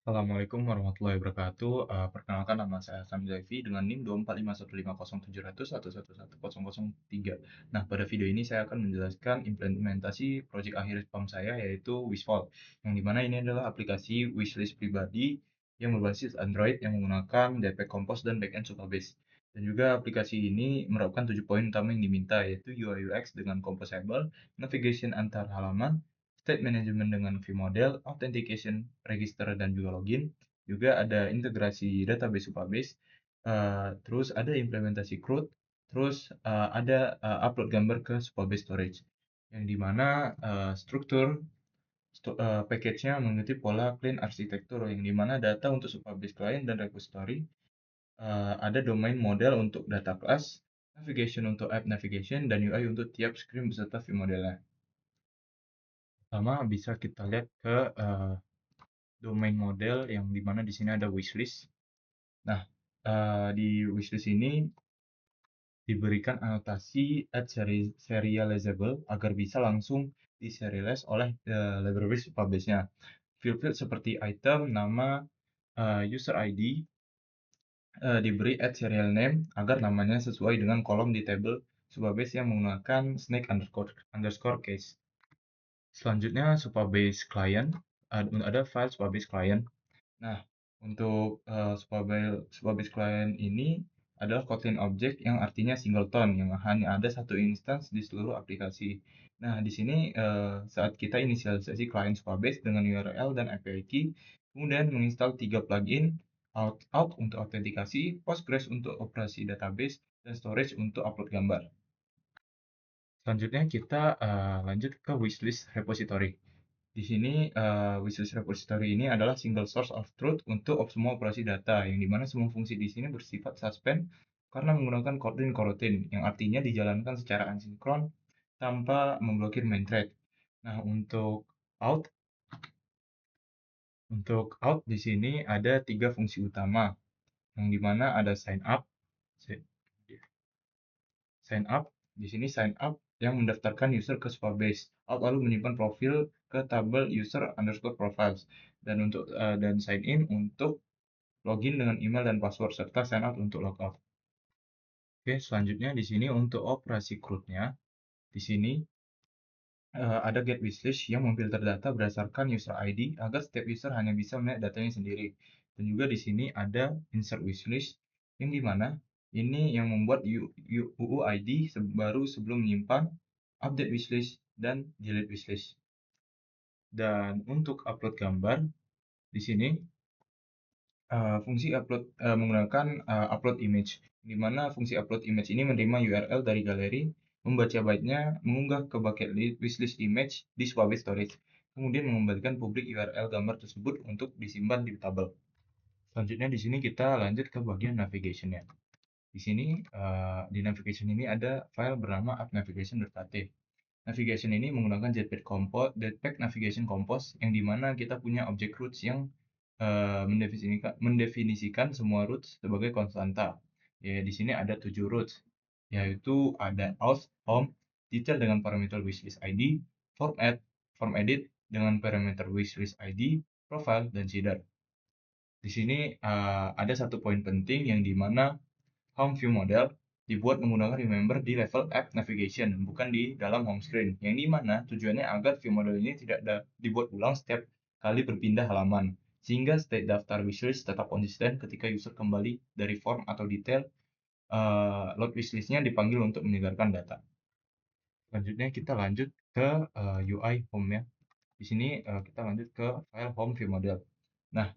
Assalamualaikum warahmatullahi wabarakatuh. Perkenalkan nama saya Sam Zaifi dengan NIM 245150711111003. Nah, pada video ini saya akan menjelaskan implementasi proyek akhir PAM saya yaitu Wishful, yang dimana ini adalah aplikasi wishlist pribadi yang berbasis Android yang menggunakan DP Compose dan backend Supabase. Dan juga aplikasi ini menerapkan 7 poin utama yang diminta yaitu UI UX dengan composable, navigation antar halaman, state management dengan view model, authentication, register, dan juga login. Juga ada integrasi database Supabase, terus ada implementasi CRUD, terus ada upload gambar ke Supabase storage. Yang dimana package-nya mengikuti pola clean arsitektur, yang dimana data untuk Supabase client dan repository, ada domain model untuk data class, navigation untuk app navigation, dan UI untuk tiap screen beserta view modelnya. Pertama bisa kita lihat ke domain model yang dimana di sini ada wishlist. Nah, di wishlist ini diberikan anotasi serializable agar bisa langsung diserialize oleh library Supabase-nya. Field-field seperti item, nama, user ID diberi serial name agar namanya sesuai dengan kolom di table Supabase yang menggunakan snake underscore case. Selanjutnya Supabase client, ada file Supabase client. Nah, untuk Supabase client ini adalah Kotlin object yang artinya singleton, yang hanya ada satu instance di seluruh aplikasi. Nah, di sini saat kita inisialisasi client Supabase dengan URL dan API key, kemudian menginstal 3 plugin, out untuk autentikasi, Postgres untuk operasi database, dan storage untuk upload gambar. Selanjutnya kita lanjut ke wishlist repository. Di sini wishlist repository ini adalah single source of truth untuk semua operasi data, yang dimana semua fungsi di sini bersifat suspend karena menggunakan Kotlin coroutine, yang artinya dijalankan secara asinkron tanpa memblokir main thread. Nah, out, untuk out di sini ada 3 fungsi utama, yang dimana ada sign up, sign up, di sini sign up yang mendaftarkan user ke Supabase, out lalu menyimpan profil ke tabel user underscore profiles, dan sign in untuk login dengan email dan password, serta sign out untuk logout. Oke, selanjutnya di sini untuk operasi CRUD-nya, di sini ada get wishlist yang memfilter data berdasarkan user ID agar setiap user hanya bisa melihat datanya sendiri. Dan juga di sini ada insert wishlist yang dimana ini yang membuat UUID baru sebelum menyimpan update wishlist dan delete wishlist. Dan untuk upload gambar, di sini fungsi upload menggunakan upload image, di mana fungsi upload image ini menerima URL dari galeri, membaca byte-nya, mengunggah ke bucket wishlist image di Supabase storage, kemudian mengembalikan publik URL gambar tersebut untuk disimpan di tabel. Selanjutnya di sini kita lanjut ke bagian navigation-nya. Di sini di navigation ini ada file bernama appnavigation.kt. Navigation ini menggunakan Jetpack Navigation Compose, yang dimana kita punya objek roots yang mendefinisikan semua roots sebagai konstanta. Ya, di sini ada 7 roots, yaitu ada auth, home, detail dengan parameter wishlist ID, form edit dengan parameter wishlist ID, profile, dan seeder. Di sini ada satu poin penting yang dimana home view model dibuat menggunakan remember di level app navigation, bukan di dalam home screen. Yang dimana tujuannya agar view model ini tidak dibuat ulang setiap kali berpindah halaman, sehingga state daftar wishlist tetap konsisten ketika user kembali dari form atau detail. Load wishlistnya dipanggil untuk menyegarkan data. Selanjutnya kita lanjut ke UI home-nya. Di sini kita lanjut ke file home view model. Nah,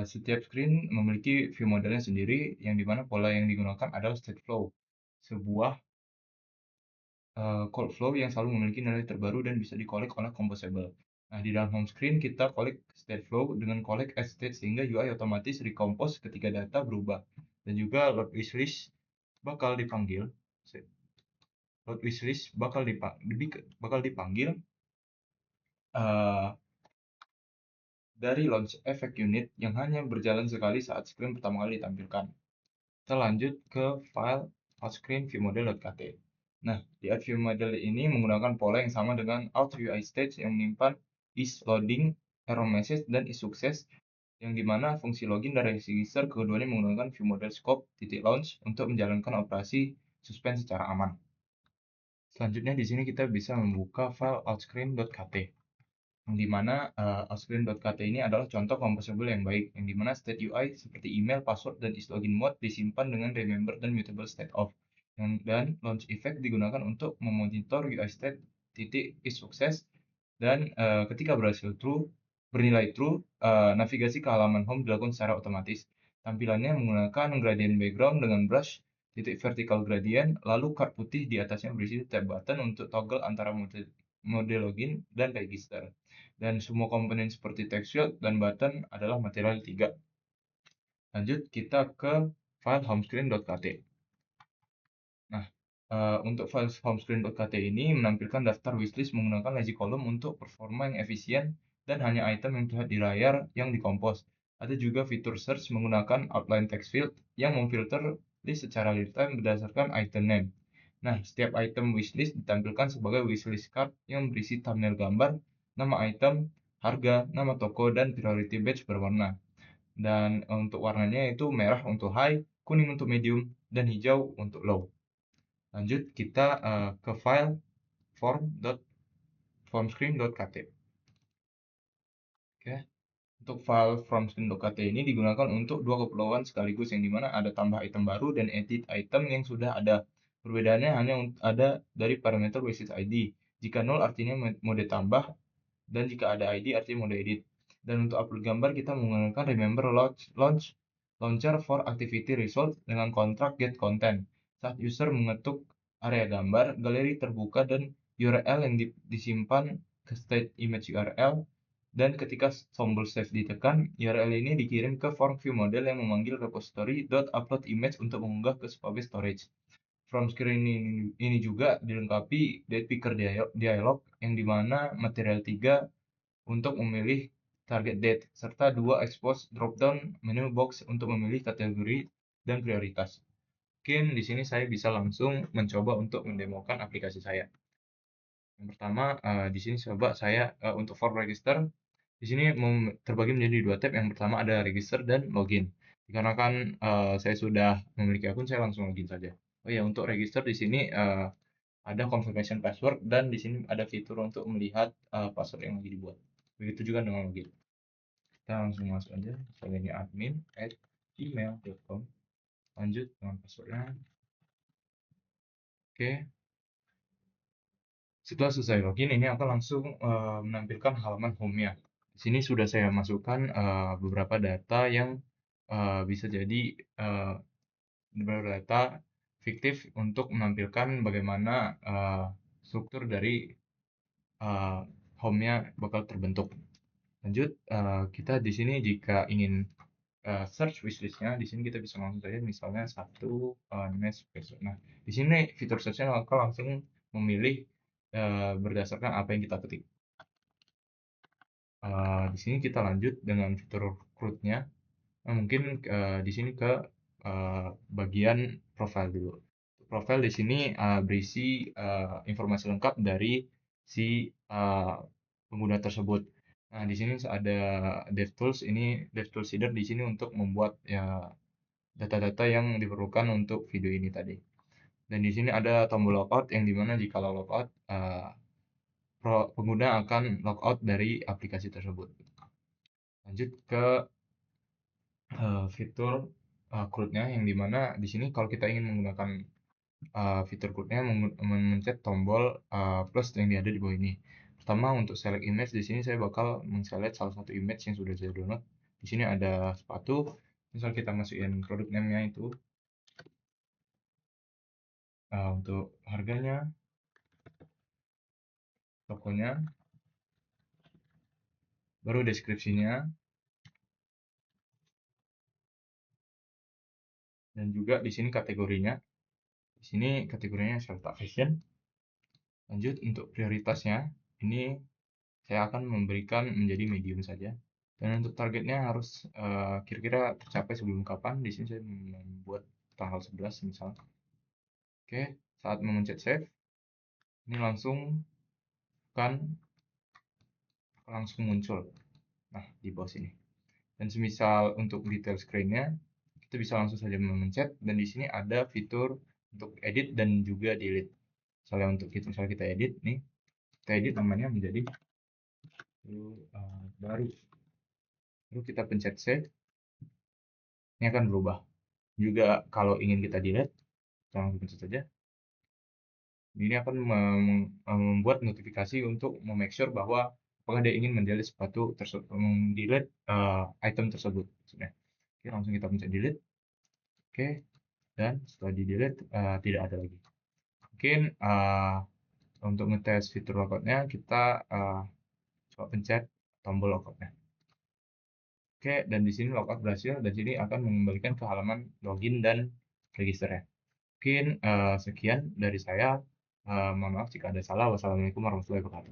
setiap screen memiliki view modelnya sendiri, yang dimana pola yang digunakan adalah state flow, sebuah call flow yang selalu memiliki nilai terbaru dan bisa di-collect oleh composable. Nah, di dalam home screen kita collect state flow dengan collect as state, sehingga UI otomatis recompose ketika data berubah. Dan juga load wishlist bakal dipanggil dari launch effect unit yang hanya berjalan sekali saat screen pertama kali ditampilkan. Kita lanjut ke file outscreen_viewModel.kt. Nah, di viewModel ini menggunakan pola yang sama dengan out UI stage yang menyimpan is loading, error message, dan is success yang dimana fungsi login dan register keduanya menggunakan view model scope titik launch untuk menjalankan operasi suspend secara aman. Selanjutnya di sini kita bisa membuka file outscreen.kt, yang dimana outscreen.kt ini adalah contoh composable yang baik, yang dimana state UI seperti email, password, dan islogin mode disimpan dengan remember dan mutable state of, dan launch effect digunakan untuk memonitor UI state titik is sukses, dan ketika berhasil bernilai true, navigasi ke halaman home dilakukan secara otomatis. Tampilannya menggunakan gradient background dengan brush titik vertical gradient, lalu card putih di atasnya berisi tab button untuk toggle antara mode login dan register. Dan semua komponen seperti text field dan button adalah material 3. Lanjut kita ke file homescreen.kt. Nah, untuk file homescreen.kt ini menampilkan daftar wishlist menggunakan lazy column untuk performa yang efisien dan hanya item yang terlihat di layar yang dikompos. Ada juga fitur search menggunakan outline text field yang memfilter list secara real time berdasarkan item name. Nah, setiap item wishlist ditampilkan sebagai wishlist card yang berisi thumbnail gambar, nama item, harga, nama toko, dan priority badge berwarna. Dan untuk warnanya itu merah untuk high, kuning untuk medium, dan hijau untuk low. Lanjut kita ke file formscreen.kt. Oke. Untuk file formscreen.kt ini digunakan untuk dua keperluan sekaligus, yang dimana ada tambah item baru dan edit item yang sudah ada. Perbedaannya hanya ada dari parameter wishlist ID. Jika 0 artinya mode tambah, dan jika ada ID artinya mode edit. Dan untuk upload gambar kita menggunakan remember launcher for activity result dengan kontrak get content. Saat user mengetuk area gambar, galeri terbuka dan URL yang disimpan ke state image URL, dan ketika tombol save ditekan, URL ini dikirim ke form view model yang memanggil repository.uploadImage untuk mengunggah ke Supabase storage. From screen ini juga dilengkapi date picker dialog, yang dimana material 3 untuk memilih target date, serta dua expose dropdown menu box untuk memilih kategori dan prioritas. Mungkin di sini saya bisa langsung mencoba untuk mendemokan aplikasi saya. Yang pertama, di sini coba saya untuk form register, di sini terbagi menjadi dua tab. Yang pertama ada register dan login. Dikarenakan saya sudah memiliki akun, saya langsung login saja. Oh ya, untuk register di sini ada confirmation password, dan di sini ada fitur untuk melihat password yang lagi dibuat. Begitu juga dengan login. Kita langsung masuk aja, misalnya ini admin@gmail.com. Lanjut dengan passwordnya. Oke, setelah selesai login, ini akan langsung menampilkan halaman home-nya. Di sini sudah saya masukkan beberapa data yang bisa jadi beberapa data fiktif untuk menampilkan bagaimana struktur dari home-nya bakal terbentuk. Lanjut, kita di sini jika ingin search wishlist-nya, di sini kita bisa langsung saja misalnya satu niche besok. Nah, di sini fitur search-nya akan langsung memilih berdasarkan apa yang kita ketik. Di sini kita lanjut dengan fitur recruit-nya. Nah, mungkin di sini ke bagian profile dulu. Profile di sini berisi informasi lengkap dari si pengguna tersebut. Nah, di sini ada DevTools. Ini DevTools Seeder di sini untuk membuat ya data-data yang diperlukan untuk video ini tadi. Dan di sini ada tombol logout, yang dimana jika logout, pengguna akan logout dari aplikasi tersebut. Lanjut ke fitur CRUD-nya, yang dimana di sini kalau kita ingin menggunakan fitur CRUD-nya memencet tombol plus yang ada di bawah ini. Pertama, untuk select image, di sini saya bakal men-select salah satu image yang sudah saya download. Di sini ada sepatu, misal kita masukin produk name-nya itu. Untuk harganya, tokonya, baru deskripsinya, dan juga di sini kategorinya. Di sini kategorinya serta fashion. Lanjut untuk prioritasnya, ini saya akan memberikan menjadi medium saja. Dan untuk targetnya harus kira-kira tercapai sebelum kapan. Di sini saya membuat tanggal 11 misalnya. Oke, saat memencet save, ini langsung muncul. Nah, di bawah sini. Dan semisal untuk detail screen-nya, kita bisa langsung saja memencet dan di sini ada fitur untuk edit dan juga delete. Misalnya kita edit nih, kita edit namanya menjadi baru. Lalu kita pencet save, ini akan berubah. Juga kalau ingin kita delete, kita langsung pencet saja. Ini akan membuat notifikasi untuk make sure bahwa apakah dia ingin mendelete mendelete item tersebut. Oke, langsung kita pencet delete. Oke, dan setelah di delete tidak ada lagi. Mungkin untuk ngetes fitur logoutnya kita coba pencet tombol logoutnya. Oke, dan di sini logout berhasil dan sini akan mengembalikan ke halaman login dan registernya. Mungkin sekian dari saya. Mohon maaf jika ada salah. Wassalamualaikum warahmatullahi wabarakatuh.